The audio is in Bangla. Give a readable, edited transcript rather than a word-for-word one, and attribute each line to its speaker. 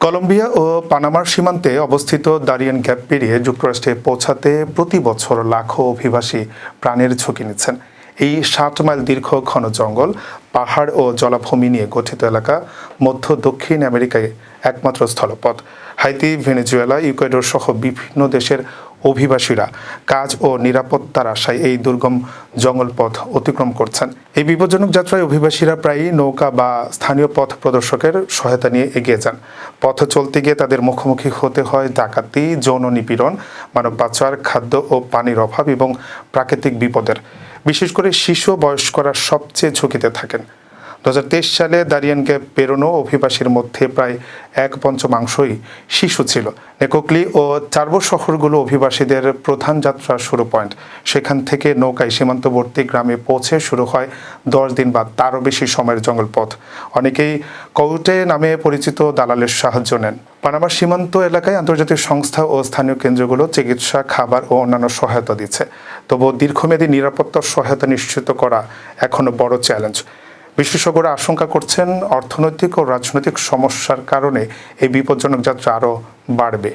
Speaker 1: কলম্বিয়া ও পানামার সীমান্তে অবস্থিত দারিয়েন গ্যাপ পেরিয়ে যুক্তরাষ্ট্রে পৌঁছাতে প্রতি বছর লাখো অভিবাসী প্রাণের ঝুঁকি নিচ্ছেন। এই ৬০ মাইল দীর্ঘ ঘন জঙ্গল, পাহাড় ও জলাভূমি নিয়ে গঠিত এলাকা মধ্য দক্ষিণ আমেরিকায় একমাত্র স্থলপথ। হাইতি, ভেনেজুয়েলা, ইকুয়েডর সহ বিভিন্ন দেশের অভিবাসীরা কাজ ও নিরাপত্তার আশায় এই দুর্গম জঙ্গলপথ অতিক্রম করছেন। এই বিপজ্জনক যাত্রায় অভিবাসীরা প্রায়ই নৌকা বা স্থানীয় পথ প্রদর্শকের সহায়তা নিয়ে এগিয়ে যান। পথ চলতে গিয়ে তাদের মুখোমুখি হতে হয় ডাকাতি, যৌন নিপীড়ন, মানব পাচার, খাদ্য ও পানির অভাব এবং প্রাকৃতিক বিপদের। বিশেষ করে শিশু ও বয়স্করা সবচেয়ে ঝুঁকিতে থাকেন। ২০২৩ সালে দারিয়েন গ্যাপ পেরোনো অভিবাসীর মধ্যে প্রায় ১/৫ শিশু ছিল। নেকোক্লি ও চারবো শহরগুলো অভিবাসীদের প্রধান যাত্রার শুরু পয়েন্ট। সেখান থেকে নৌকায় সীমান্তবর্তী গ্রামে পৌঁছে শুরু হয় ১০ দিন বা তারও বেশি সময়ের জঙ্গলপথ। অনেকেই কউটে নামে পরিচিত দালালের সাহায্য নেন। পানামার সীমান্ত এলাকায় আন্তর্জাতিক সংস্থা ও স্থানীয় কেন্দ্রগুলো চিকিৎসা, খাবার ও অন্যান্য সহায়তা দিচ্ছে। তবুও দীর্ঘমেয়াদী নিরাপত্তার সহায়তা নিশ্চিত করা এখনো বড় চ্যালেঞ্জ। বিশেষজ্ঞরা আশঙ্কা করছেন, অর্থনৈতিক ও রাজনৈতিক সমস্যার কারণে এই বিপজ্জনক যাত্রা আরও বাড়বে।